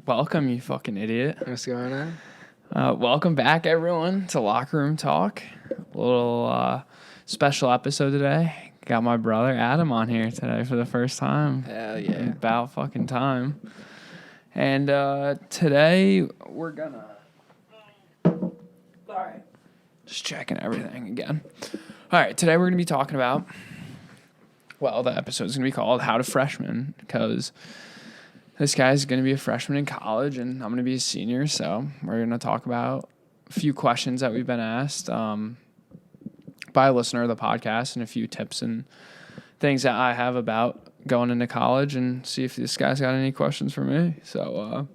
Welcome, you fucking idiot. What's going on? Welcome back, everyone, to Locker Room Talk. A little special episode today. Got my brother Adam on here today for the first time. Hell yeah. In about fucking time. And today we're gonna... Alright. Just checking everything again. Alright, today we're gonna be talking about... Well, the episode's gonna be called How to Freshman, because... This guy's going to be a freshman in college, and I'm going to be a senior, so we're going to talk about a few questions that we've been asked by a listener of the podcast and a few tips and things that I have about going into college and see if this guy's got any questions for me. So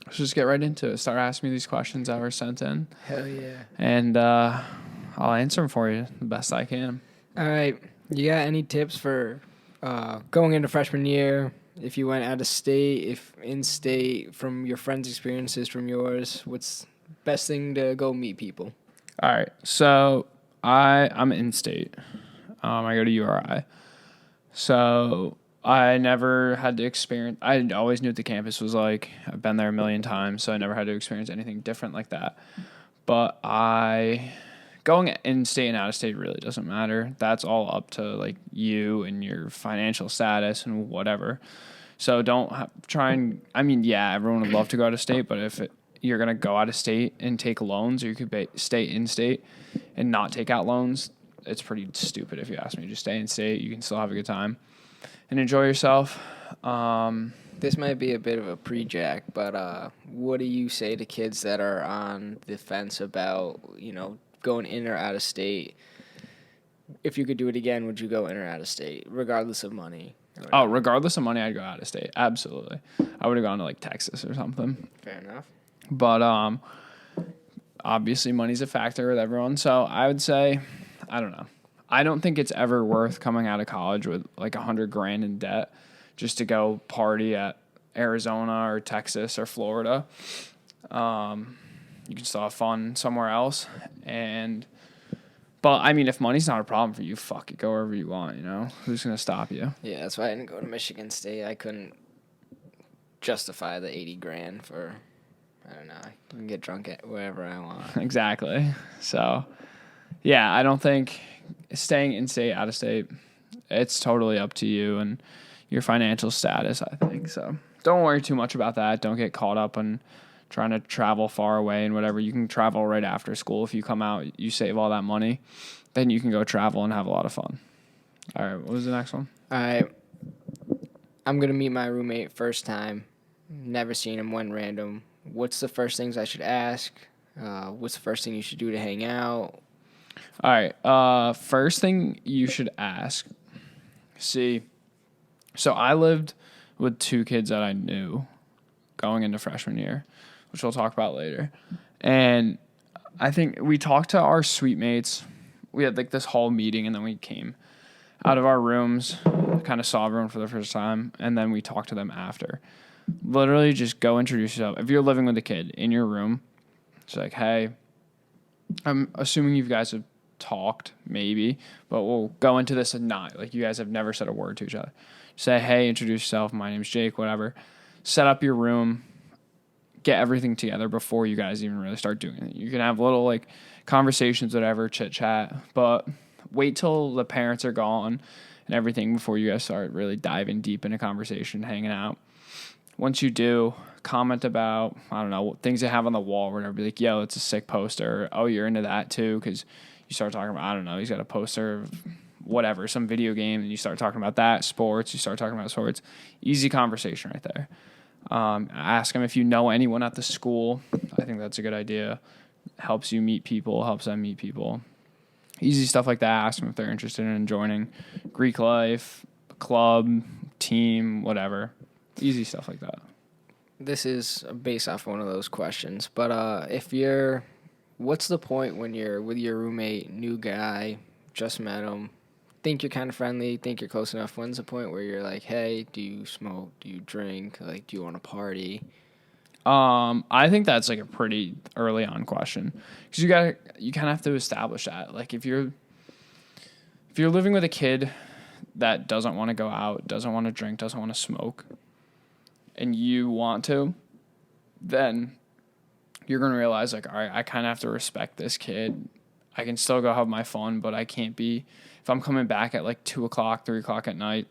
let's just get right into it. Start asking me these questions that were sent in. Hell yeah. And I'll answer them for you the best I can. All right. You got any tips for going into freshman year? If you went out of state, if in state, from your friends' experiences, from yours, what's best thing to go meet people? All right, so I'm in state. I go to URI. So I never had to experience. I always knew what the campus was like. I've been there a million times, so I never had to experience anything different like that. But going in state and out of state really doesn't matter. That's all up to like you and your financial status and whatever. So don't try and, I mean, yeah, everyone would love to go out of state, but if you're going to go out of state and take loans, or you could stay in state and not take out loans, it's pretty stupid if you ask me. Just stay in state. You can still have a good time and enjoy yourself. This might be a bit of a pre-jack, but what do you say to kids that are on the fence about, going in or out of state? If you could do it again, would you go in or out of state, regardless of money? Oh, regardless of money, I'd go out of state. Absolutely. I would have gone to like Texas or something. Fair enough. But obviously money's a factor with everyone. So I would say, I don't know. I don't think it's ever worth coming out of college with like $100,000 in debt just to go party at Arizona or Texas or Florida. You can still have fun somewhere else. But, I mean, if money's not a problem for you, fuck it. Go wherever you want, Who's going to stop you? Yeah, that's why I didn't go to Michigan State. I couldn't justify the $80,000 for, I don't know, I can get drunk at wherever I want. Exactly. So, yeah, I don't think staying in state, out of state, it's totally up to you and your financial status, I think. So, don't worry too much about that. Don't get caught up on trying to travel far away and whatever. You can travel right after school. If you come out, you save all that money, then you can go travel and have a lot of fun. All right, what was the next one? All right. I'm going to meet my roommate first time. Never seen him, went random. What's the first things I should ask? What's the first thing you should do to hang out? All right, first thing you should ask. See, so I lived with two kids that I knew going into freshman year, which we'll talk about later. And I think we talked to our suite mates. We had like this whole meeting, and then we came out of our rooms, kind of saw everyone for the first time, and then we talked to them after. Literally just go introduce yourself. If you're living with a kid in your room, it's like, hey, I'm assuming you guys have talked, maybe, but we'll go into this and not. Like, you guys have never said a word to each other. Say, hey, introduce yourself. My name's Jake, whatever. Set up your room. Get everything together before you guys even really start doing it. You can have little like conversations, whatever, chit chat, but wait till the parents are gone and everything before you guys start really diving deep into conversation, hanging out. Once you do, comment about, I don't know, things they have on the wall or whatever. Be like, yo, it's a sick poster. Oh, you're into that too, because you start talking about, I don't know, he's got a poster of whatever, some video game, and you start talking about that, sports, you start talking about sports. Easy conversation right there. Ask them if you know anyone at the school. I think that's a good idea. Helps you meet people, helps them meet people. Easy stuff like that. Ask them if they're interested in joining Greek life, club, team, whatever. Easy stuff like that. This is based off one of those questions, but what's the point when you're with your roommate, new guy, just met him, think you're kind of friendly, think you're close enough? When's the point where you're like, hey, do you smoke? Do you drink? Like, do you want to party? I think that's like a pretty early on question, because you kind of have to establish that. Like, if you're living with a kid that doesn't want to go out, doesn't want to drink, doesn't want to smoke, and you want to, then you're going to realize, like, all right, I kind of have to respect this kid. I can still go have my fun, but I can't be, if I'm coming back at like 2 o'clock, 3 o'clock at night,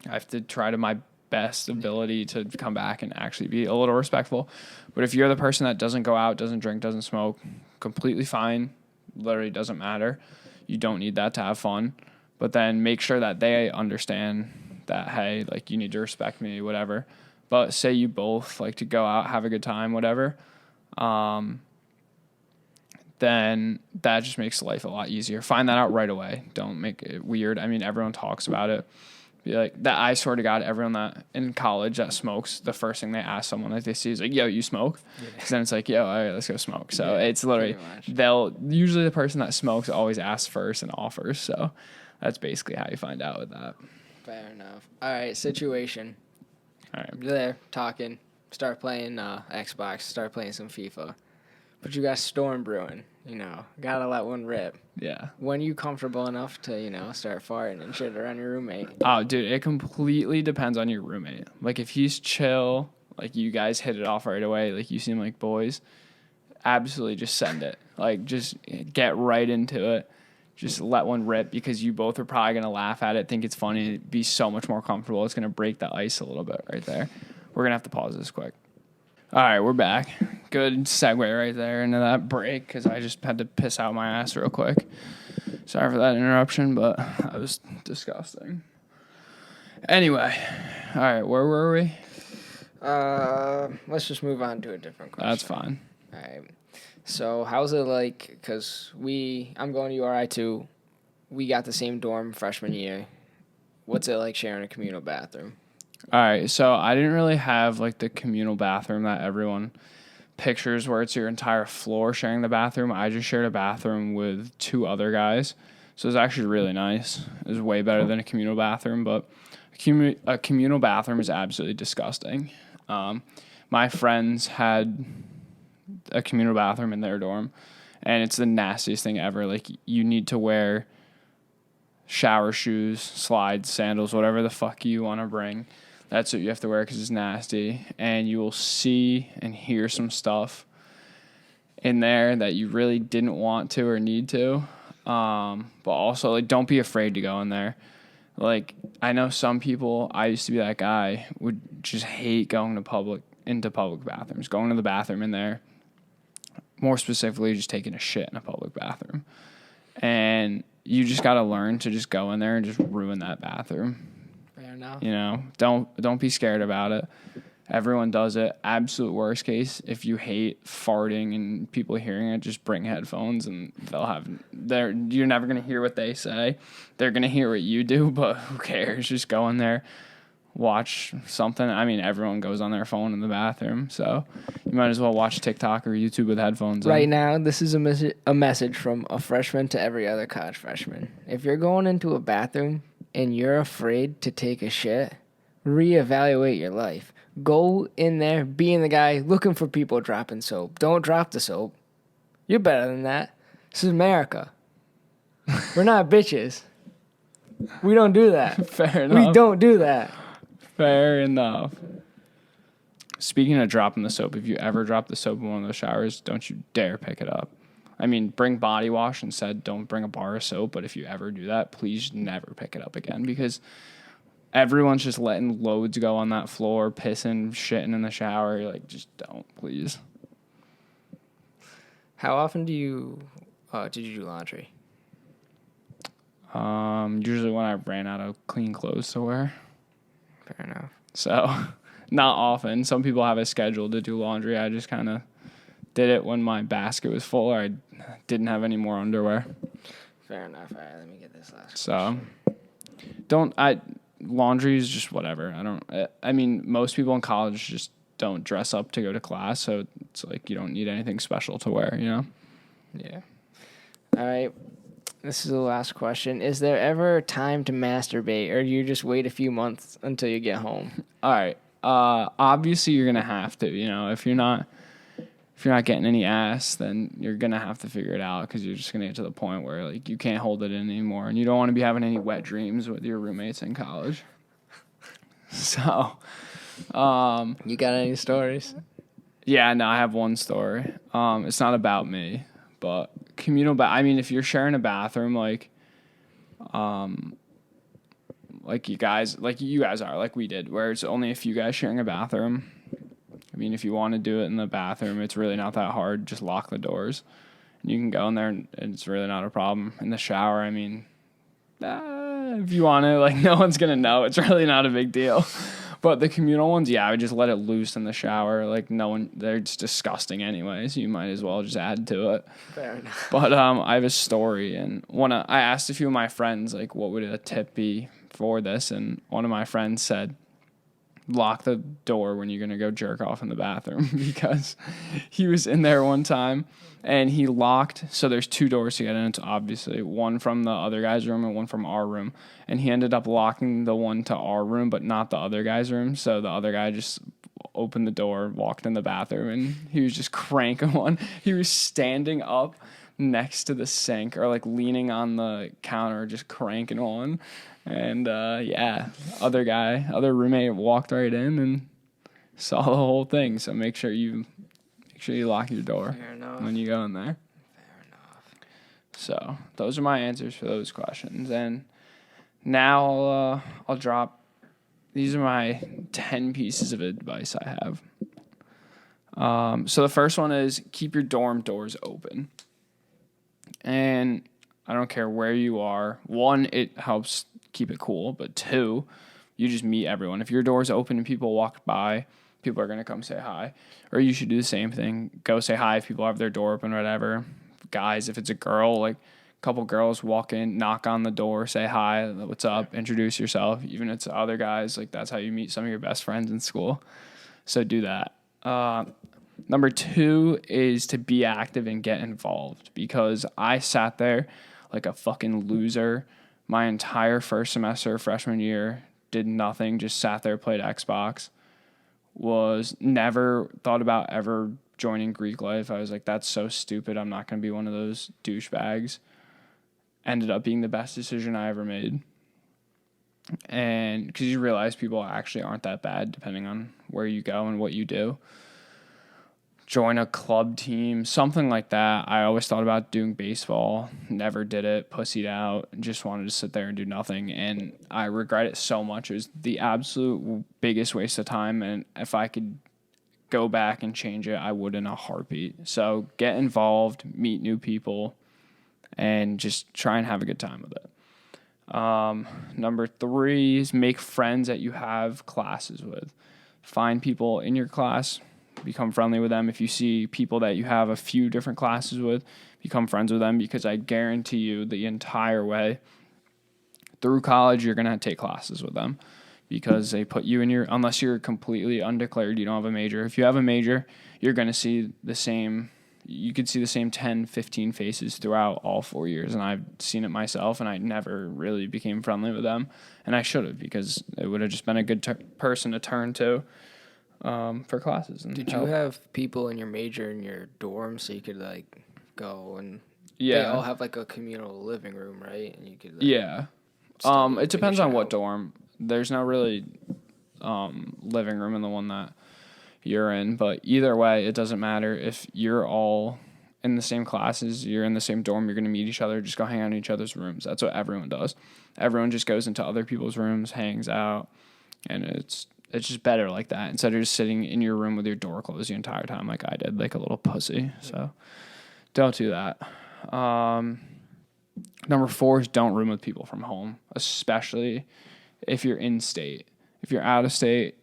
I have to try to my best ability to come back and actually be a little respectful. But if you're the person that doesn't go out, doesn't drink, doesn't smoke, completely fine, literally doesn't matter. You don't need that to have fun. But then make sure that they understand that, hey, like, you need to respect me, whatever. But say you both like to go out, have a good time, whatever, then that just makes life a lot easier. Find that out right away. Don't make it weird. I mean, everyone talks about it. Be like that. I swear to God, everyone that in college that smokes, the first thing they ask someone that they see is like, "Yo, you smoke?" Because then it's like, "Yo, all right, let's go smoke." So it's literally usually the person that smokes always asks first and offers. So that's basically how you find out with that. Fair enough. All right, situation. All right, You're there talking. Start playing Xbox. Start playing some FIFA. But you got storm brewing. Gotta let one rip. Yeah. When you comfortable enough to, start farting and shit around your roommate? Oh, dude, it completely depends on your roommate. Like, if he's chill, like, you guys hit it off right away, like, you seem like boys, absolutely just send it. Like, just get right into it. Just let one rip because you both are probably going to laugh at it, think it's funny, be so much more comfortable. It's going to break the ice a little bit right there. We're going to have to pause this quick. All right, we're back. Good segue right there into that break because I just had to piss out my ass real quick. Sorry for that interruption, but that was disgusting. Anyway, all right, where were we? Let's just move on to a different question. That's fine. All right. So how's it like, because I'm going to URI too. We got the same dorm freshman year. What's it like sharing a communal bathroom? All right, so I didn't really have like the communal bathroom that everyone pictures where it's your entire floor sharing the bathroom. I just shared a bathroom with 2 other guys. So it was actually really nice. It was way better than a communal bathroom, but a communal bathroom is absolutely disgusting. My friends had a communal bathroom in their dorm, and it's the nastiest thing ever. Like, you need to wear shower shoes, slides, sandals, whatever the fuck you want to bring. That's what you have to wear because it's nasty. And you will see and hear some stuff in there that you really didn't want to or need to. But also, like, don't be afraid to go in there. Like, I know some people, I used to be that guy, would just hate going into public bathrooms, going to the bathroom in there. More specifically, just taking a shit in a public bathroom. And you just got to learn to just go in there and just ruin that bathroom. Fair enough. Don't be scared about it. Everyone does it. Absolute worst case, if you hate farting and people hearing it, just bring headphones and you're never going to hear what they say. They're going to hear what you do, but who cares? Just go in there, watch something. I mean, everyone goes on their phone in the bathroom, so you might as well watch TikTok or YouTube with headphones Right in. now, this is a message from a freshman to every other college freshman. If you're going into a bathroom and you're afraid to take a shit, reevaluate your life. Go in there, being the guy looking for people dropping soap. Don't drop the soap. You're better than that. This is America. We're not bitches. We don't do that. Fair enough. We don't do that. Fair enough. Speaking of dropping the soap, if you ever drop the soap in one of those showers, don't you dare pick it up. I mean, bring body wash instead. Don't bring a bar of soap. But if you ever do that, please never pick it up again because everyone's just letting loads go on that floor, pissing, shitting in the shower. Like, just don't, please. How often did you do laundry? Usually when I ran out of clean clothes to wear. Fair enough. So, not often. Some people have a schedule to do laundry. I just kind of did it when my basket was full or I didn't have any more underwear. Fair enough. All right, let me get this last question. Laundry is just whatever. I mean, most people in college just don't dress up to go to class, so it's like you don't need anything special to wear, you know? Yeah. All right. This is the last question. Is there ever time to masturbate, or do you just wait a few months until you get home? All right. Obviously, you're gonna have to. If you're not getting any ass, then you're gonna have to figure it out because you're just gonna get to the point where like you can't hold it in anymore, and you don't want to be having any wet dreams with your roommates in college. So, you got any stories? Yeah, no, I have one story. It's not about me, but communal. I mean, if you're sharing a bathroom, like you guys are, like we did, where it's only a few guys sharing a bathroom. I mean, if you want to do it in the bathroom, it's really not that hard. Just lock the doors, and you can go in there, and it's really not a problem. In the shower, I mean, if you want to, like, no one's gonna know. It's really not a big deal. But the communal ones, yeah, I would just let it loose in the shower. Like, no one, they're just disgusting anyway, so you might as well just add to it. Fair enough. But I have a story, and I asked a few of my friends, like, what would a tip be for this, and one of my friends said, lock the door when you're going to go jerk off in the bathroom, because he was in there one time and he locked. So there's two doors to get in. It's obviously one from the other guy's room and one from our room. And he ended up locking the one to our room, but not the other guy's room. So the other guy just opened the door, walked in the bathroom, and he was just cranking one. He was standing up next to the sink or like leaning on the counter, just cranking one. And other roommate walked right in and saw the whole thing. So make sure you lock your door when you go in there. Fair enough. So those are my answers for those questions. And now I'll drop. These are my 10 pieces of advice I have. So the first one is keep your dorm doors open. And I don't care where you are. One, it helps keep it cool. But two, you just meet everyone. If your door's open and people walk by, people are going to come say hi. Or you should do the same thing. Go say hi if people have their door open or whatever. Guys, if it's a girl, like a couple girls walk in, knock on the door, say hi, what's up, introduce yourself. Even if it's other guys, like that's how you meet some of your best friends in school. So do that. Number two is to be active and get involved, because I sat there like a fucking loser my entire first semester, freshman year, did nothing, just sat there, played Xbox, was never thought about ever joining Greek life. I was like, that's so stupid. I'm not going to be one of those douchebags. Ended up being the best decision I ever made. And because you realize people actually aren't that bad depending on where you go and what you do. Join a club team, something like that. I always thought about doing baseball, never did it, pussied out, just wanted to sit there and do nothing. And I regret it so much. It was the absolute biggest waste of time. And if I could go back and change it, I would in a heartbeat. So get involved, meet new people, and just try and have a good time with it. Number three is make friends that you have classes with. Find people in your class, become friendly with them. If you see people that you have a few different classes with, become friends with them, because I guarantee you the entire way through college, you're going to take classes with them, because they put you in unless you're completely undeclared, you don't have a major. If you have a major, you're going to see you could see the same 10, 15 faces throughout all 4 years. And I've seen it myself, and I never really became friendly with them. And I should have, because it would have just been a good person to turn to for classes. And did you have people in your major in your dorm so you could like go and yeah, they all have like a communal living room, right? And you could it depends on what dorm. There's no really living room in the one that you're in, but either way, it doesn't matter. If you're all in the same classes, you're in the same dorm, you're going to meet each other, just go hang out in each other's rooms. That's what everyone does. Everyone just goes into other people's rooms, hangs out, and it's just better like that, instead of just sitting in your room with your door closed the entire time like I did, like a little pussy. So don't do that. Number four is don't room with people from home, especially if you're in state. If you're out of state,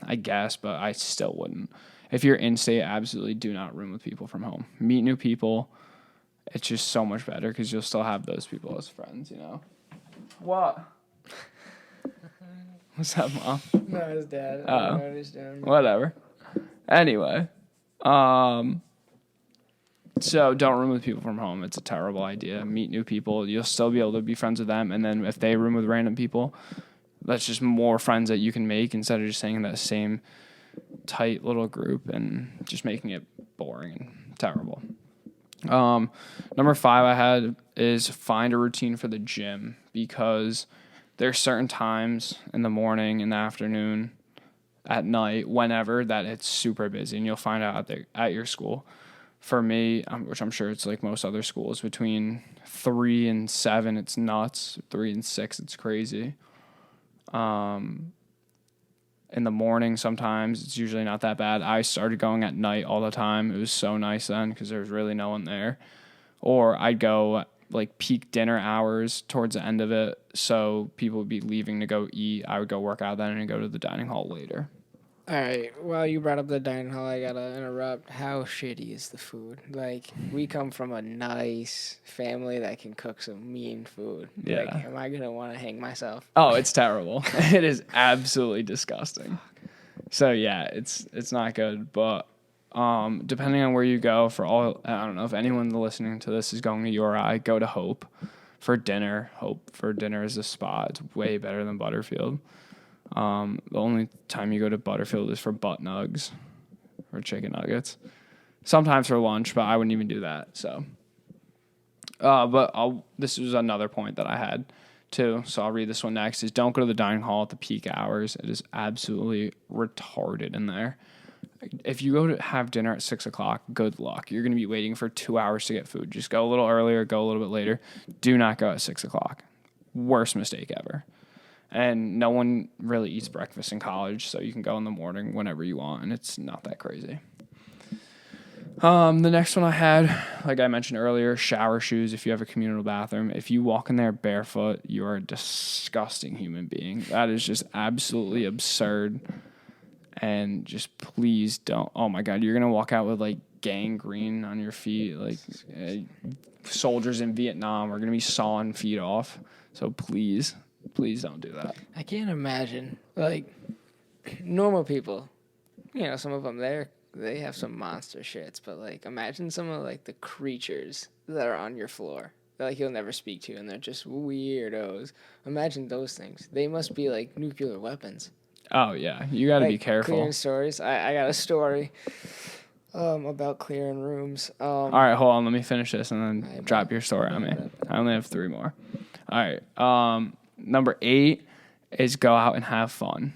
I guess, but I still wouldn't. If you're in state, absolutely do not room with people from home. Meet new people. It's just so much better, because you'll still have those people as friends, you know? What? What's up, Mom? No, his dad. Oh. I don't know what he's doing. Whatever. Anyway, so don't room with people from home. It's a terrible idea. Meet new people. You'll still be able to be friends with them. And then if they room with random people, that's just more friends that you can make, instead of just staying in that same tight little group and just making it boring and terrible. Number five I had is find a routine for the gym, because there's certain times in the morning, in the afternoon, at night, whenever, that it's super busy, and you'll find out at your school. For me, which I'm sure it's like most other schools, between 3 and 7, it's nuts. 3 and 6, it's crazy. In the morning, sometimes it's usually not that bad. I started going at night all the time. It was so nice then because there was really no one there. Or I'd go like peak dinner hours towards the end of it, so people would be leaving to go eat. I would go work out then and go to the dining hall later. All right. Well, you brought up the dining hall. I gotta interrupt. How shitty is the food? Like, we come from a nice family that can cook some mean food. Yeah. Like, am I gonna want to hang myself? Oh, it's terrible. It is absolutely disgusting. So yeah, it's not good. But depending on where you go, I don't know if anyone listening to this is going to URI, go to Hope for dinner. Hope for dinner is a spot. It's way better than Butterfield. The only time you go to Butterfield is for butt nugs or chicken nuggets. Sometimes for lunch, but I wouldn't even do that. So, this was another point that I had too. So I'll read this one next. Is don't go to the dining hall at the peak hours. It is absolutely retarded in there. If you go to have dinner at 6:00, good luck. You're going to be waiting for 2 hours to get food. Just go a little earlier, go a little bit later. Do not go at 6:00. Worst mistake ever. And no one really eats breakfast in college, so you can go in the morning whenever you want, and it's not that crazy. The next one I had, like I mentioned earlier, shower shoes if you have a communal bathroom. If you walk in there barefoot, you are a disgusting human being. That is just absolutely absurd. And just please don't. Oh, my God, you're going to walk out with, like, gangrene on your feet. Like, soldiers in Vietnam are going to be sawing feet off. So please don't do that. I can't imagine, like, normal people, some of them they have some monster shits, but, like, imagine some of, like, the creatures that are on your floor that, like, you'll never speak to, and they're just weirdos. Imagine those things. They must be, like, nuclear weapons. Oh, yeah. You got to be careful. Clearing stories. I got a story about clearing rooms. All right, hold on. Let me finish this and then drop your story on me. I only have 3 more. All right. Number 8 is go out and have fun.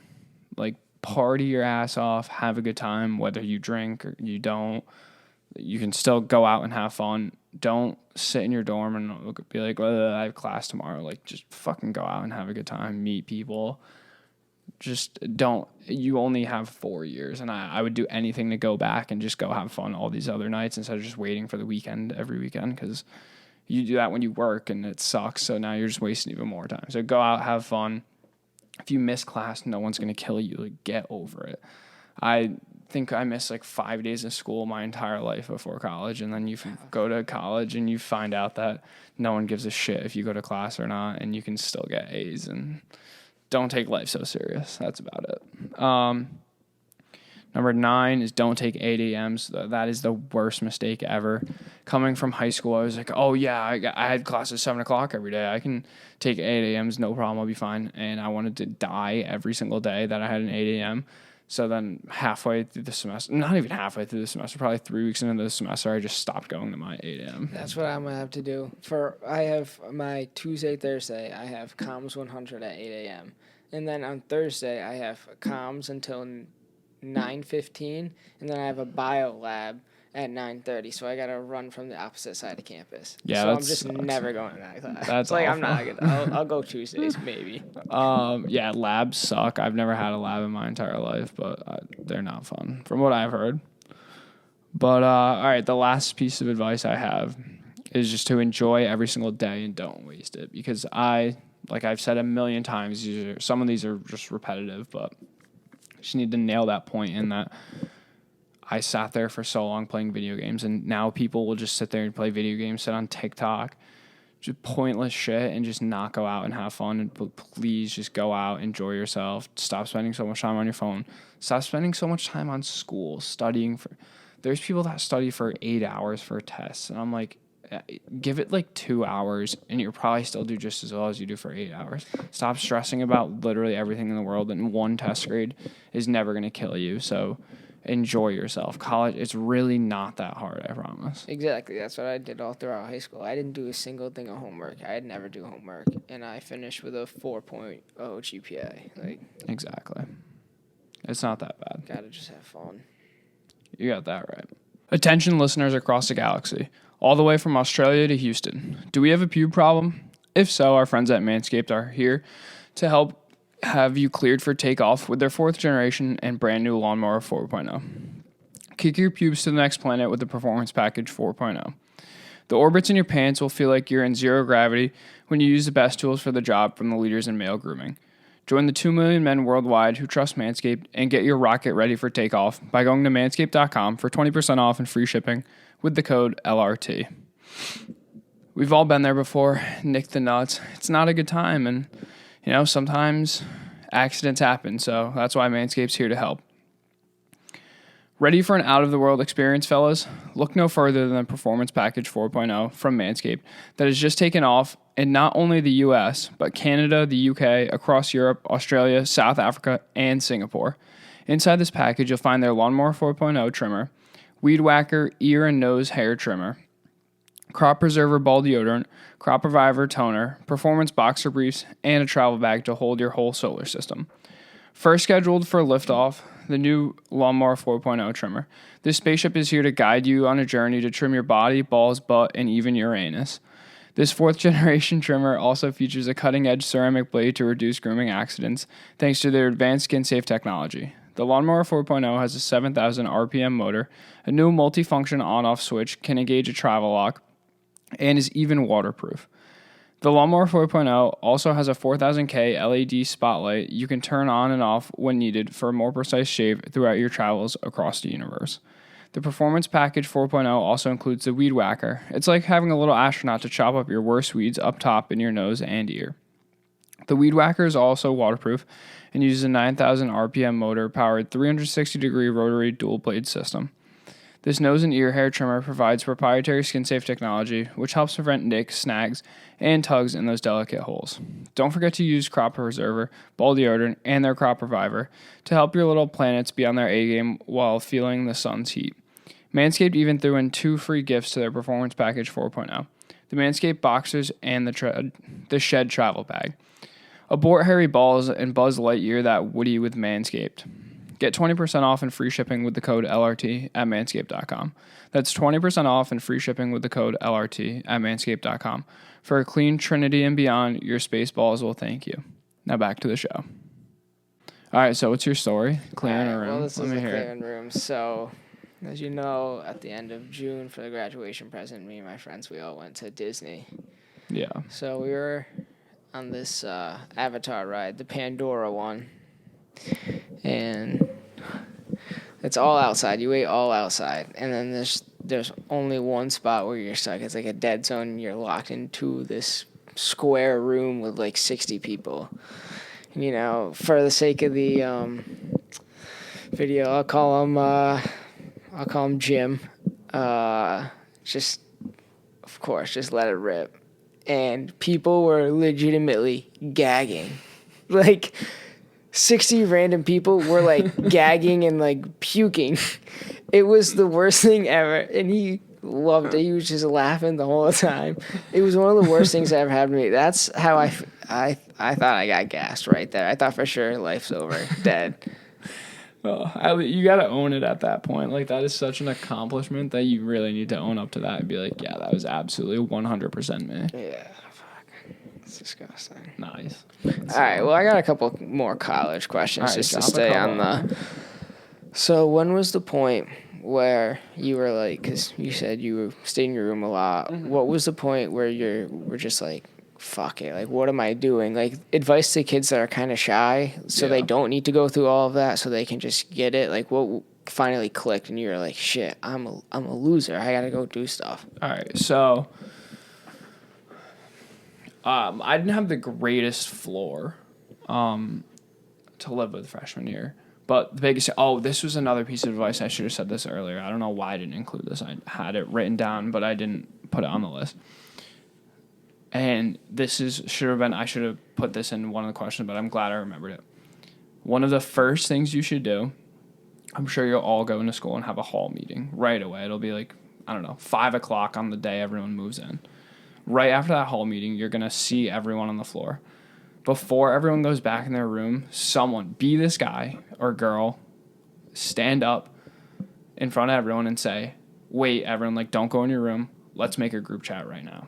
Like, party your ass off, have a good time, whether you drink or you don't. You can still go out and have fun. Don't sit in your dorm and be like, well, I have class tomorrow. Like, just fucking go out and have a good time, meet people. Just don't. You only have 4 years, and I would do anything to go back and just go have fun all these other nights instead of just waiting for the weekend every weekend, because you do that when you work and it sucks. So now you're just wasting even more time. So go out, have fun. If you miss class, no one's going to kill you. Like, get over it. I think I missed like 5 days of school my entire life before college. And then you go to college and you find out that no one gives a shit if you go to class or not, and you can still get A's. And don't take life so serious. That's about it. Number 9 is don't take 8 a.m.s. That is the worst mistake ever. Coming from high school, I was like, oh, yeah, I had class at 7 o'clock every day. I can take 8 a.m.s, no problem, I'll be fine. And I wanted to die every single day that I had an 8 a.m. So then halfway through the semester, not even halfway through the semester, probably 3 weeks into the semester, I just stopped going to my 8 a.m. That's what I'm going to have to do. I have my Tuesday, Thursday, I have comms 100 at 8 a.m. And then on Thursday, I have comms until 9:15, and then I have a bio lab at 9:30. So I gotta run from the opposite side of campus. Yeah, so I'm just never going to that class. That's like awful. I'm not gonna. I'll go Tuesdays maybe. Yeah, labs suck. I've never had a lab in my entire life, but they're not fun from what I've heard. But all right, the last piece of advice I have is just to enjoy every single day and don't waste it, because like I've said a million times, some of these are just repetitive, but I just need to nail that point in that I sat there for so long playing video games, and now people will just sit there and play video games, sit on TikTok, just pointless shit, and just not go out and have fun. And please just go out, enjoy yourself. Stop spending so much time on your phone. Stop spending so much time on school, studying. There's people that study for 8 hours for a test, and I'm like, give it like 2 hours and you'll probably still do just as well as you do for 8 hours. Stop stressing about literally everything in the world, and one test grade is never going to kill you. So enjoy yourself. College, it's really not that hard, I promise. Exactly. That's what I did all throughout high school. I didn't do a single thing of homework. I'd never do homework, and I finished with a 4.0 GPA. Like, Exactly. It's not that bad. Gotta just have fun. You got that right. Attention listeners across the galaxy, all the way from Australia to Houston. Do we have a pube problem? If so, our friends at Manscaped are here to help have you cleared for takeoff with their 4th generation and brand new Lawnmower 4.0. Kick your pubes to the next planet with the Performance Package 4.0. The orbits in your pants will feel like you're in zero gravity when you use the best tools for the job from the leaders in male grooming. Join the 2 million men worldwide who trust Manscaped and get your rocket ready for takeoff by going to manscaped.com for 20% off and free shipping with the code LRT. We've all been there before, nicked the nuts. It's not a good time, and sometimes accidents happen, so that's why Manscaped's here to help. Ready for an out-of-the-world experience, fellas? Look no further than the Performance Package 4.0 from Manscaped that has just taken off in not only the US, but Canada, the UK, across Europe, Australia, South Africa, and Singapore. Inside this package, you'll find their Lawnmower 4.0 trimmer, Weed Whacker ear and nose hair trimmer, Crop Preserver ball deodorant, Crop Reviver toner, Performance boxer briefs, and a travel bag to hold your whole solar system. First scheduled for liftoff, the new Lawnmower 4.0 trimmer. This spaceship is here to guide you on a journey to trim your body, balls, butt, and even your anus. This 4th generation trimmer also features a cutting-edge ceramic blade to reduce grooming accidents thanks to their advanced skin-safe technology. The Lawnmower 4.0 has a 7,000 RPM motor, a new multifunction on-off switch, can engage a travel lock, and is even waterproof. The Lawnmower 4.0 also has a 4000K LED spotlight you can turn on and off when needed for a more precise shave throughout your travels across the universe. The Performance Package 4.0 also includes the Weed Whacker. It's like having a little astronaut to chop up your worst weeds up top in your nose and ear. The Weed Whacker is also waterproof and uses a 9,000 RPM motor-powered 360-degree rotary dual-blade system. This nose and ear hair trimmer provides proprietary skin-safe technology, which helps prevent nicks, snags, and tugs in those delicate holes. Don't forget to use Crop Preserver, ball deodorant, and their Crop Reviver to help your little planets be on their A-game while feeling the sun's heat. Manscaped even threw in 2 free gifts to their Performance Package 4.0, the Manscaped Boxers and the Shed Travel Bag. Abort hairy balls and Buzz Lightyear that Woody with Manscaped. Get 20% off and free shipping with the code LRT at manscaped.com. That's 20% off and free shipping with the code LRT at manscaped.com. For a clean Trinity and beyond, your space balls will thank you. Now back to the show. All right, so what's your story? Clearing a room? Well, this is a clearing room. So, as you know, at the end of June for the graduation present, me and my friends, we all went to Disney. Yeah. So we were on this Avatar ride, the Pandora one. And it's all outside. You wait all outside. And then there's only one spot where you're stuck. It's like a dead zone, and you're locked into this square room with like 60 people. And, for the sake of the video, I'll call him Jim. Just let it rip. And people were legitimately gagging. Like 60 random people were like gagging and like puking. It was the worst thing ever. And he loved it. He was just laughing the whole time. It was one of the worst things that ever happened to me. That's how I thought I got gassed right there. I thought for sure life's over, dead. Well, you got to own it at that point. Like, that is such an accomplishment that you really need to own up to that and be like, yeah, that was absolutely 100% me. Yeah, fuck. It's disgusting. Nice. All right, well, I got a couple more college questions just to stay on the... So when was the point where you were like, because you said you stayed in your room a lot, what was the point where you were just like, fuck it, like, what am I doing? Like, advice to kids that are kind of shy, so they don't need to go through all of that, so they can just get it. Like, what finally clicked, and you were like, shit, I'm a loser. I gotta go do stuff. All right, so I didn't have the greatest floor to live with freshman year. But the biggest... Oh, this was another piece of advice. I should have said this earlier. I don't know why I didn't include this. I had it written down, but I didn't put it on the list. And should have been... I should have put this in one of the questions, but I'm glad I remembered it. One of the first things you should do... I'm sure you'll all go into school and have a hall meeting right away. It'll be like, 5 o'clock on the day everyone moves in. Right after that hall meeting, you're going to see everyone on the floor. before everyone goes back in their room, someone, be this guy or girl, stand up in front of everyone and say, wait, everyone, like, don't go in your room. Let's make a group chat right now.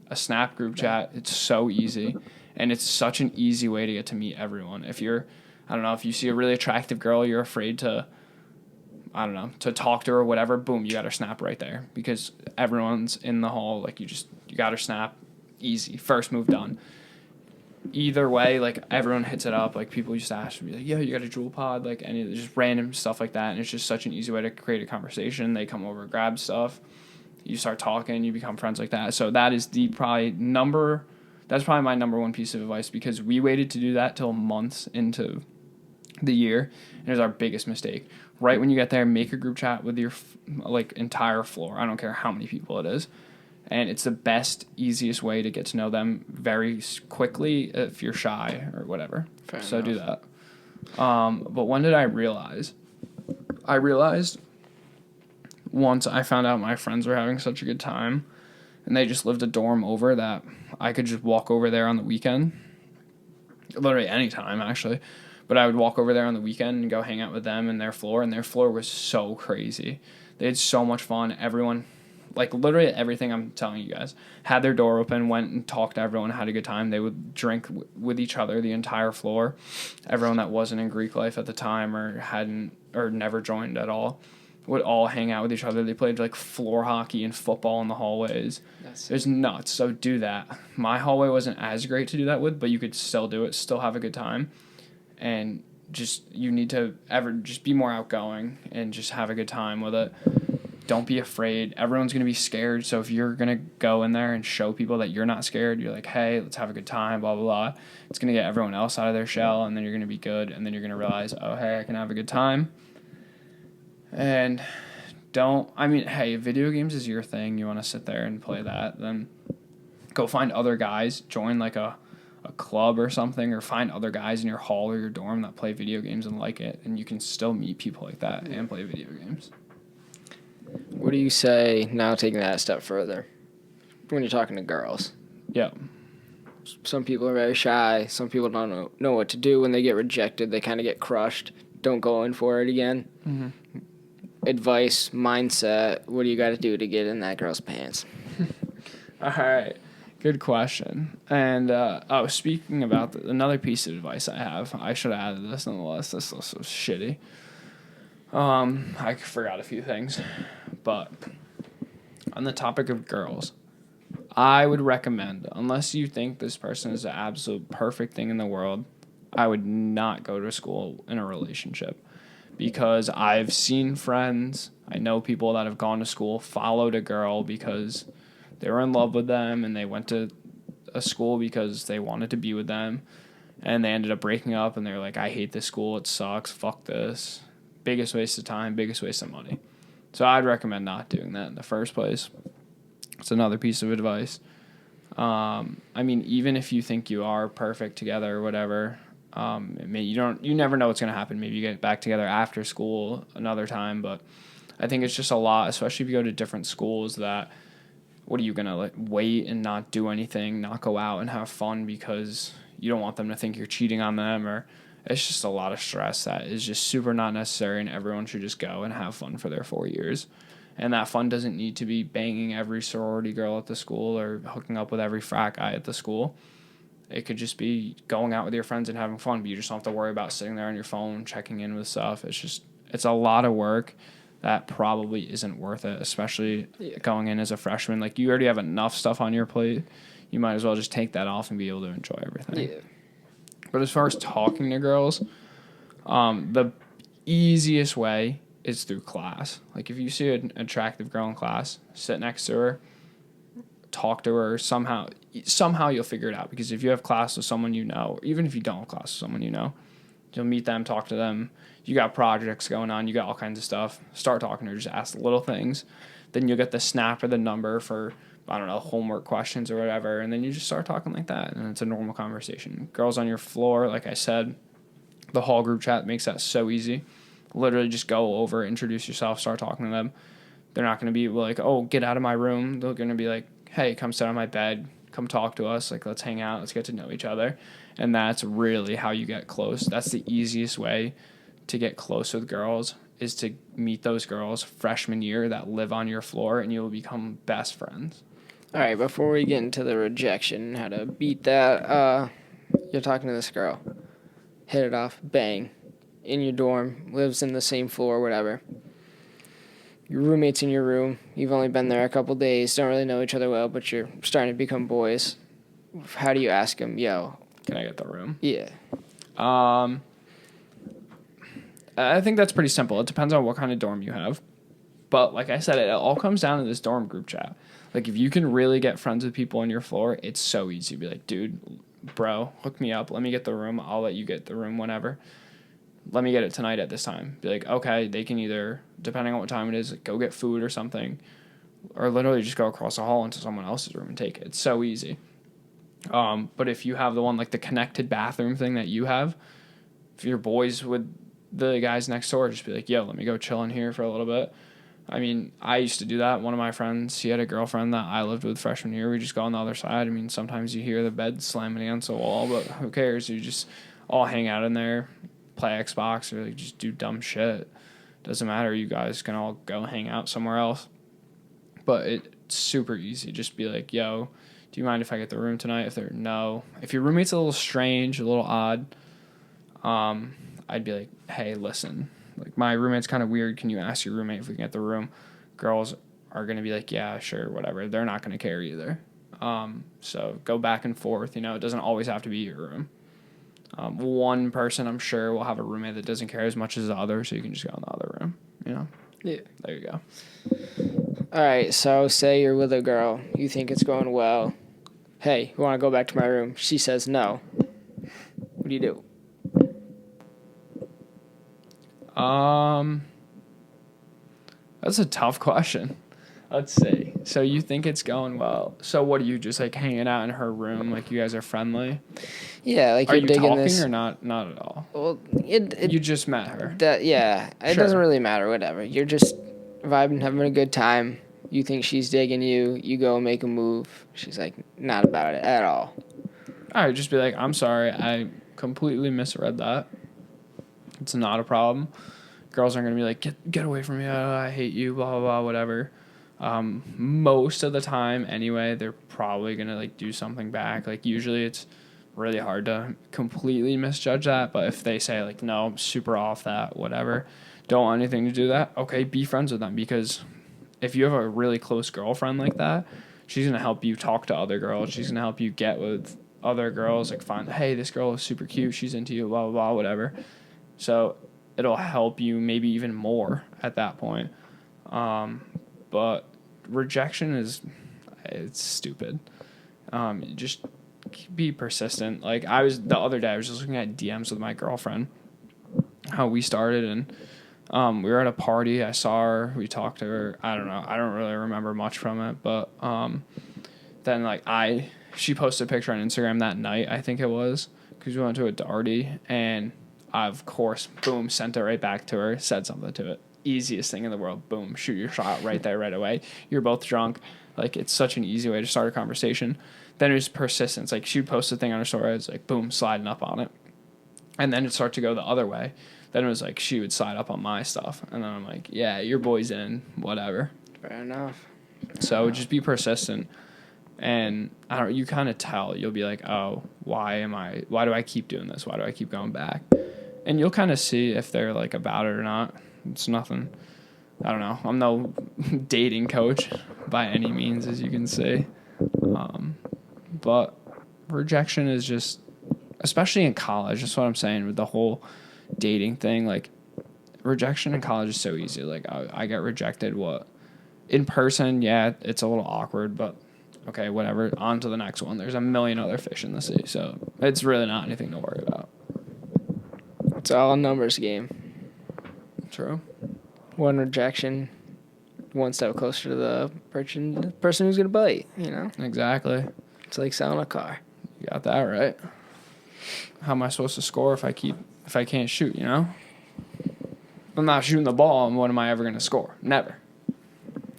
A Snap group chat. It's so easy. And it's such an easy way to get to meet everyone. If you're, I don't know, if you see a really attractive girl, you're afraid to, I don't know, to talk to her or whatever, boom, you got her Snap right there. Because everyone's in the hall. Like, you got her Snap. Easy. First move done. Either way, like, everyone hits it up. Like, people just ask me, like, yeah, you got a Jewel Pod, like, any just random stuff like that. And it's just such an easy way to create a conversation. They come over, grab stuff. You start talking, you become friends like that. So that is that's probably my number one piece of advice, because we waited to do that till months into the year. And it was our biggest mistake. Right when you get there, make a group chat with your, like, entire floor. I don't care how many people it is. And it's the best, easiest way to get to know them very quickly if you're shy or whatever. Fair enough. Do that. But when did I realize? I realized once I found out my friends were having such a good time, and they just lived a dorm over, that I could just walk over there on the weekend. Literally any time, actually. But I would walk over there on the weekend and go hang out with them and their floor. And their floor was so crazy. They had so much fun. Everyone... like, literally everything I'm telling you guys, had their door open, went and talked to everyone, had a good time. They would drink with each other, the entire floor. Everyone that wasn't in Greek life at the time or hadn't or never joined at all would all hang out with each other. They played, like, floor hockey and football in the hallways. It was nuts. So do that. My hallway wasn't as great to do that with, but you could still do it, still have a good time. And just, you need to just be more outgoing and just have a good time with it. Don't be afraid. Everyone's going to be scared. So if you're going to go in there and show people that you're not scared, you're like, hey, let's have a good time, blah, blah, blah. It's going to get everyone else out of their shell, and then you're going to be good. And then you're going to realize, oh, hey, I can have a good time. And hey, if video games is your thing, you want to sit there and play that, then go find other guys, join like a club or something, or find other guys in your hall or your dorm that play video games and like it. And you can still meet people like that and play video games. What do you say now, taking that a step further, when you're talking to girls? Yeah. Some people are very shy. Some people don't know what to do when they get rejected. They kind of get crushed. Don't go in for it again. Mm-hmm. Advice, mindset, what do you got to do to get in that girl's pants? All right. Good question. And, speaking about another piece of advice I have, I should have added this on the list. This list was shitty. I forgot a few things. But on the topic of girls, I would recommend, unless you think this person is the absolute perfect thing in the world, I would not go to school in a relationship. Because I've seen friends, I know people that have gone to school, followed a girl because they were in love with them, and they went to a school because they wanted to be with them, and they ended up breaking up, and they're like, I hate this school, it sucks, fuck this. Biggest waste of time, biggest waste of money. So I'd recommend not doing that in the first place. It's another piece of advice. Even if you think you are perfect together or whatever, you never know what's going to happen. Maybe you get back together after school another time, but I think it's just a lot, especially if you go to different schools, that what are you going to wait and not do anything, not go out and have fun because you don't want them to think you're cheating on them, or it's just a lot of stress that is just super not necessary, and everyone should just go and have fun for their 4 years. And that fun doesn't need to be banging every sorority girl at the school or hooking up with every frat guy at the school. It could just be going out with your friends and having fun, but you just don't have to worry about sitting there on your phone, checking in with stuff. It's a lot of work that probably isn't worth it, especially going in as a freshman. Like, you already have enough stuff on your plate. You might as well just take that off and be able to enjoy everything. Yeah. But as far as talking to girls, the easiest way is through class. Like, if you see an attractive girl in class, sit next to her, talk to her. Somehow you'll figure it out, because if you have class with someone you know, or even if you don't have class with someone you know, you'll meet them, talk to them. You got projects going on, you got all kinds of stuff. Start talking to her, just ask little things. Then you'll get the snap or the number for, I don't know, homework questions or whatever, and then you just start talking like that, and it's a normal conversation. Girls on your floor, like I said, the hall group chat makes that so easy. Literally just go over, introduce yourself, start talking to them. They're not going to be like, oh, get out of my room. They're going to be like, hey, come sit on my bed, come talk to us. Like, let's hang out. Let's get to know each other. And that's really how you get close. That's the easiest way to get close with girls, is to meet those girls freshman year that live on your floor, and you'll become best friends. All right, before we get into the rejection, how to beat that, you're talking to this girl. Hit it off, bang. In your dorm, lives in the same floor, whatever. Your roommate's in your room. You've only been there a couple days, don't really know each other well, but you're starting to become boys. How do you ask him, yo? Can I get the room? Yeah. I think that's pretty simple. It depends on what kind of dorm you have. But like I said, it all comes down to this dorm group chat. Like, if you can really get friends with people on your floor, it's so easy to be like, dude, bro, hook me up. Let me get the room. I'll let you get the room whenever. Let me get it tonight at this time. Be like, okay, they can either, depending on what time it is, like, go get food or something, or literally just go across the hall into someone else's room and take it. It's so easy. But if you have the one, like the connected bathroom thing that you have, if you're boys with the guys next door, just be like, yo, let me go chill in here for a little bit. I mean, I used to do that. One of my friends, he had a girlfriend that I lived with freshman year. We just go on the other side. I mean, sometimes you hear the bed slamming against the wall, but who cares? You just all hang out in there, play Xbox, or like just do dumb shit. Doesn't matter. You guys can all go hang out somewhere else. But it's super easy. Just be like, yo, do you mind if I get the room tonight? If they're no. If your roommate's a little strange, a little odd, I'd be like, hey, listen, like, my roommate's kind of weird. Can you ask your roommate if we can get the room? Girls are going to be like, yeah, sure, whatever. They're not going to care either. So go back and forth. You know, it doesn't always have to be your room. One person, I'm sure, will have a roommate that doesn't care as much as the other, so you can just go in the other room, you know? Yeah. There you go. All right, so say you're with a girl. You think it's going well. Hey, you want to go back to my room? She says no. What do you do? That's a tough question. Let's see. So you think it's going well. So what are you, just like hanging out in her room? Like, you guys are friendly? Yeah, like are you're you digging talking this. or not? Not at all. Well, You just met her. It Sure. doesn't really matter, whatever. You're just vibing, having a good time. You think she's digging you. You go and make a move. She's like, not about it at all. All right, just be like, I'm sorry. I completely misread that. It's not a problem. Girls aren't going to be like, get away from me. I hate you, blah, blah, blah, whatever. Most of the time, anyway, they're probably going to, like, do something back. Like, usually it's really hard to completely misjudge that. But if they say, like, no, I'm super off that, whatever, don't want anything to do that, okay, be friends with them. Because if you have a really close girlfriend like that, she's going to help you talk to other girls. She's going to help you get with other girls. Like, find, hey, this girl is super cute. She's into you, blah, blah, blah, whatever. So it'll help you maybe even more at that point. But rejection it's stupid. Just be persistent. Like, the other day, I was just looking at DMs with my girlfriend, how we started, and we were at a party. I saw her. We talked to her. I don't know. I don't really remember much from it. But then, like, she posted a picture on Instagram that night, I think it was, because we went to a darty, and I, of course, boom, sent it right back to her, said something to it. Easiest thing in the world. Boom, shoot your shot right there, right away. You're both drunk. Like, it's such an easy way to start a conversation. Then it was persistence. Like, she would post a thing on her story. It's like, boom, sliding up on it. And then it'd start to go the other way. Then it was like, she would slide up on my stuff. And then I'm like, yeah, your boy's in, whatever. Fair enough. So just be persistent. And I don't. You kind of tell. You'll be like, oh, why do I keep doing this? Why do I keep going back? And you'll kind of see if they're, like, about it or not. It's nothing. I don't know. I'm no dating coach by any means, as you can see. But rejection is just, especially in college, that's what I'm saying with the whole dating thing. Like, rejection in college is so easy. Like, I get rejected. In person, yeah, it's a little awkward, but okay, whatever. On to the next one. There's a million other fish in the sea, so it's really not anything to worry about. It's all a numbers game. True. One rejection, one step closer to the person who's going to bite, you know? Exactly. It's like selling a car. You got that right. How am I supposed to score if I can't shoot, you know? If I'm not shooting the ball, and what am I ever going to score? Never.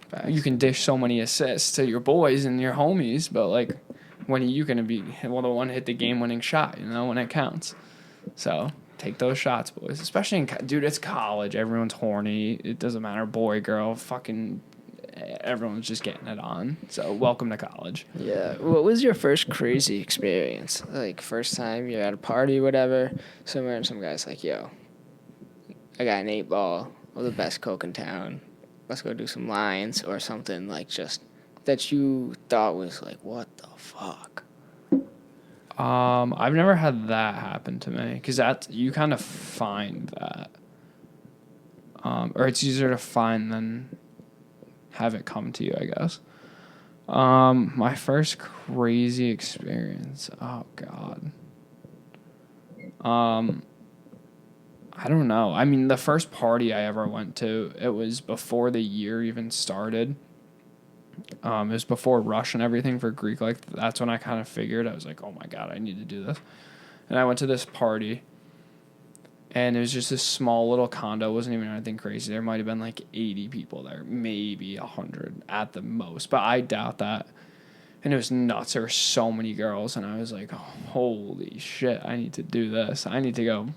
Facts. You can dish so many assists to your boys and your homies, but, like, when you going to be, well, the one hit the game-winning shot, when it counts. So take those shots, boys. Especially dude, it's college. Everyone's horny. It doesn't matter, boy, girl, fucking everyone's just getting it on. So welcome to college. Yeah. What was your first crazy experience? Like first time you're at a party, whatever, somewhere, and some guy's like, "Yo, I got an 8-ball of the best Coke in town. Let's go do some lines," or something like just that you thought was like, "What the fuck?" I've never had that happen to me because you kind of find that, or it's easier to find than have it come to you, I guess. My first crazy experience. Oh God. I don't know. I mean, the first party I ever went to, it was before the year even started. It was before Rush and everything for Greek. Like, that's when I kind of figured. I was like, oh my God, I need to do this. And I went to this party, and it was just this small little condo. It wasn't even anything crazy. There might have been like 80 people there, maybe 100 at the most, but I doubt that. And it was nuts. There were so many girls, and I was like, holy shit, I need to do this. I need to go,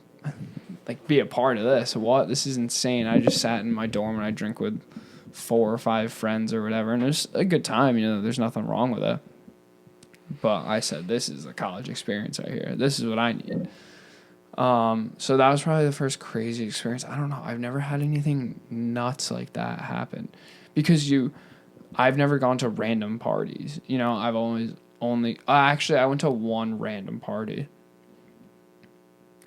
like, be a part of this. What? This is insane. I just sat in my dorm, and I drink with 4 or 5 friends or whatever, and it was a good time. There's nothing wrong with it. But I said, this is a college experience right here. This is what I need. So that was probably the first crazy experience. I don't know. I've never had anything nuts like that happen because I've never gone to random parties. I've always actually, I went to one random party.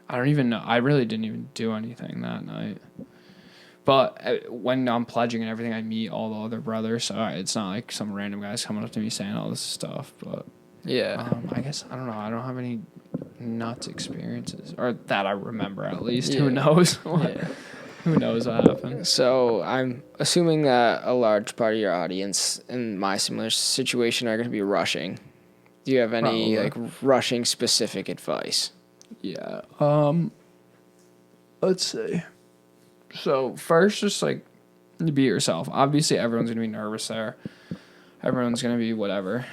I don't even know. I really didn't even do anything that night. But when I'm pledging and everything, I meet all the other brothers. So it's not like some random guys coming up to me saying all this stuff. But yeah, I guess, I don't know. I don't have any nuts experiences, or that I remember at least. Yeah. Who knows? Yeah. Who knows what happened? So I'm assuming that a large part of your audience in my similar situation are going to be rushing. Do you have any rushing specific advice? Yeah. Let's see. So first, just be yourself. Obviously, everyone's gonna be nervous there. Everyone's gonna be whatever.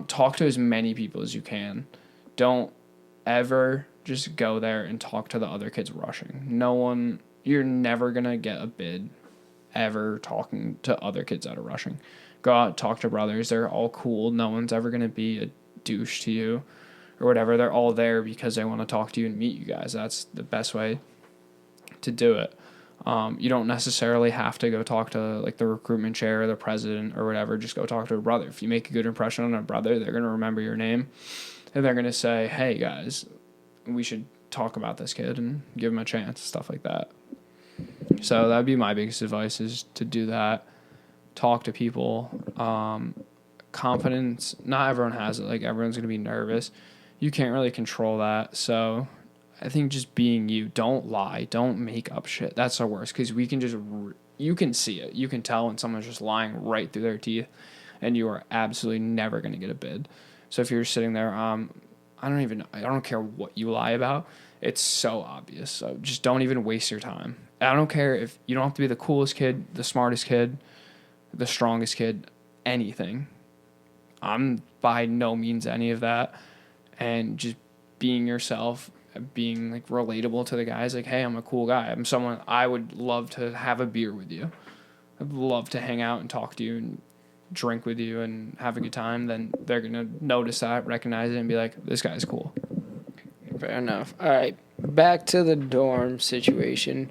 Talk to as many people as you can. Don't ever just go there and talk to the other kids rushing. You're never gonna get a bid ever talking to other kids that are rushing. Go out, talk to brothers. They're all cool. No one's ever gonna be a douche to you or whatever. They're all there because they want to talk to you and meet you guys. That's the best way to do it. You don't necessarily have to go talk to the recruitment chair or the president or whatever. Just go talk to a brother. If you make a good impression on a brother, they're going to remember your name, and they're going to say, hey guys, we should talk about this kid and give him a chance, stuff like that. So that'd be my biggest advice, is to do that. Talk to people. Confidence, not everyone has it. Everyone's going to be nervous. You can't really control that. So I think just being you. Don't lie. Don't make up shit. That's the worst, because we can you can see it. You can tell when someone's just lying right through their teeth, and you are absolutely never going to get a bid. So if you're sitting there, I don't care what you lie about. It's so obvious. So just don't even waste your time. I don't care if you don't have to be the coolest kid, the smartest kid, the strongest kid, anything. I'm by no means any of that. And just being yourself, being relatable to the guys, hey, I'm a cool guy. I'm someone I would love to have a beer with you. I'd love to hang out and talk to you and drink with you and have a good time. Then they're going to notice that, recognize it, and be like, this guy's cool. Fair enough. All right, back to the dorm situation.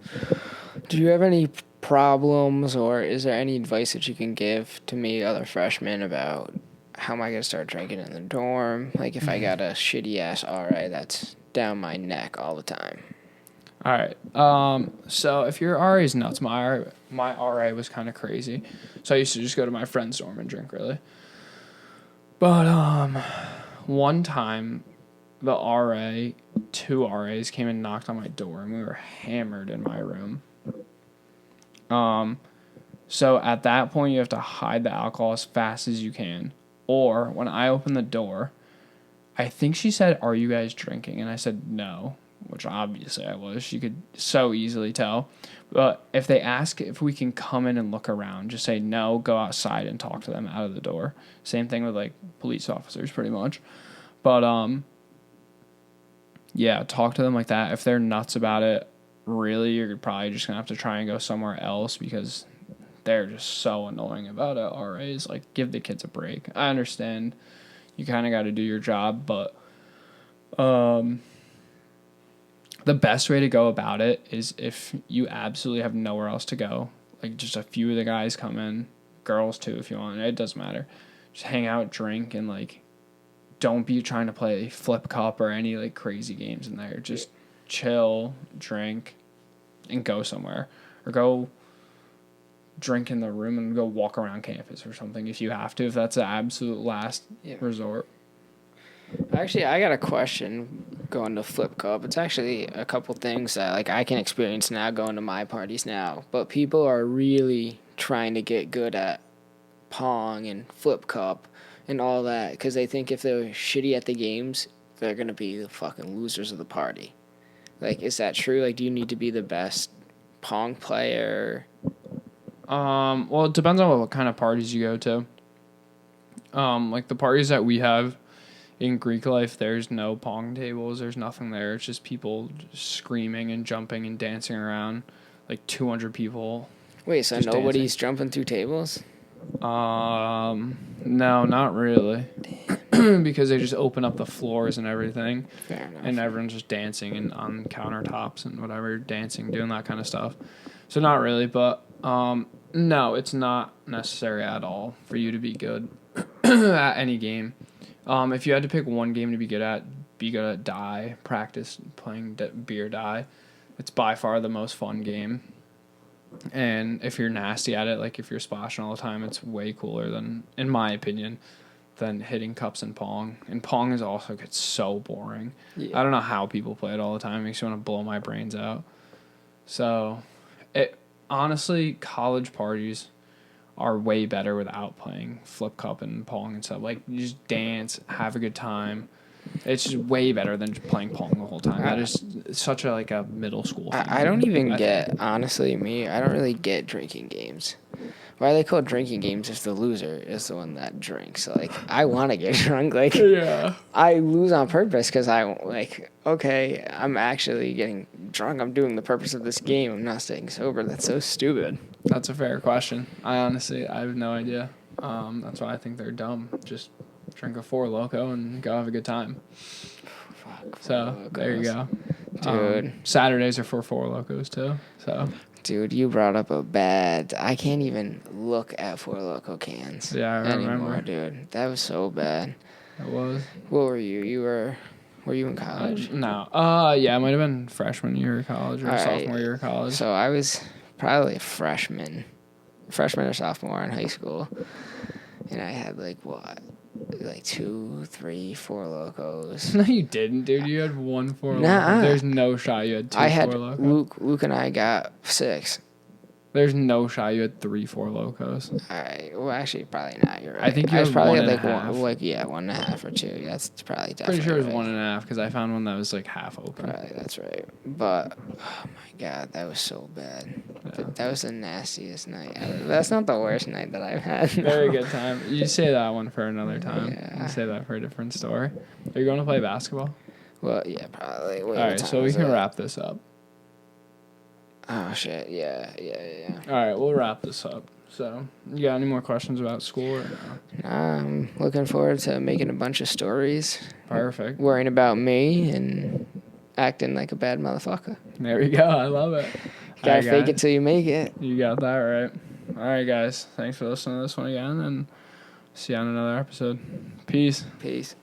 Do you have any problems, or is there any advice that you can give to me, other freshmen, about how am I going to start drinking in the dorm? If I got a shitty-ass RA that's down my neck all the time. All right. So if your RA is nuts, my RA was kind of crazy. So I used to just go to my friend's dorm and drink, really. But one time, two RAs came and knocked on my door, and we were hammered in my room. So at that point, you have to hide the alcohol as fast as you can. Or when I opened the door, I think she said, "Are you guys drinking?" And I said, "No." which obviously I was. You could so easily tell. But if they ask if we can come in and look around, just say no, go outside and talk to them out of the door. Same thing with like police officers pretty much. But yeah, talk to them like that. If they're nuts about it, really you're probably just going to have to try and go somewhere else because they're just so annoying about it. RAs, like, give the kids a break. I understand you kind of got to do your job, but the best way to go about it is if you absolutely have nowhere else to go, like just a few of the guys come in, girls too if you want, it doesn't matter. Just hang out, drink, and like don't be trying to play flip cup or any like crazy games in there. Just chill, drink, and go somewhere. Or go drink in the room and go walk around campus or something if you have to, if that's the absolute last resort. Actually, I got a question going to Flip Cup. It's actually a couple things that like I can experience now going to my parties now. But people are really trying to get good at Pong and Flip Cup and all that because they think if they're shitty at the games, they're going to be the fucking losers of the party. Like, is that true? Like, do you need to be the best Pong player? Well, it depends on what kind of parties you go to. Like the parties that we have in Greek life, there's no Pong tables. There's nothing there. It's just people just screaming and jumping and dancing around, like 200 people. Wait, so nobody's jumping through tables? No, not really. Because they just open up the floors and everything. Fair enough. And everyone's just dancing and on countertops and whatever, dancing, doing that kind of stuff. So not really, but no, it's not necessary at all for you to be good at any game. If you had to pick one game to be good at die, practice playing beer die. It's by far the most fun game. And if you're nasty at it, like if you're splashing all the time, it's way cooler than, in my opinion, than hitting cups and Pong. And Pong is also gets so boring. Yeah. I don't know how people play it all the time. It makes me want to blow my brains out. So, honestly, college parties are way better without playing Flip Cup and Pong and stuff. Like, you just dance, have a good time. It's just way better than just playing Pong the whole time. That is such a middle school thing. I don't even get, honestly, I don't really get drinking games. Why are they called drinking games if the loser is the one that drinks? Like, I want to get drunk. Like, yeah. I lose on purpose because okay, I'm actually getting drunk. I'm doing the purpose of this game. I'm not staying sober. That's so stupid. That's a fair question. I have no idea. That's why I think they're dumb. Just drink a Four Loko and go have a good time. Fuck, so there you go, dude. Saturdays are for Four Lokos too. So, dude, you brought up I can't even look at Four Loko cans. Yeah, I remember, dude. That was so bad. It was. What were you? Were you in college? No. Yeah, it might have been freshman year of college or sophomore year of college. So I was probably a freshman or sophomore in high school, and I had 2, 3, 4 Lokos. No, you didn't, dude. You had 1 4 Loko. There's no shot you had 2 4 Lokos. Luke and I got 6. There's no shot you had 3 4 Lokos. All right. Well, actually, probably not. You're right. I think you was probably 1.5. 1.5 or 2. That's probably definitely. Pretty sure it was right. 1.5 because I found one that was half open. Probably that's right. But oh my god, that was so bad. Yeah. That was the nastiest night ever. That's not the worst night that I've had. Very good time. You say that one for another time. Yeah. You say that for a different story. Are you going to play basketball? Well, yeah, probably. Wait, all right, so we can wrap this up. Oh, shit. Yeah. All right, we'll wrap this up. So, you got any more questions about school or no? I'm looking forward to making a bunch of stories. Perfect. Worrying about me and acting like a bad motherfucker. There we go. I love it. Gotta fake it till you make it. You got that right. All right, guys. Thanks for listening to this one again, and see you on another episode. Peace. Peace.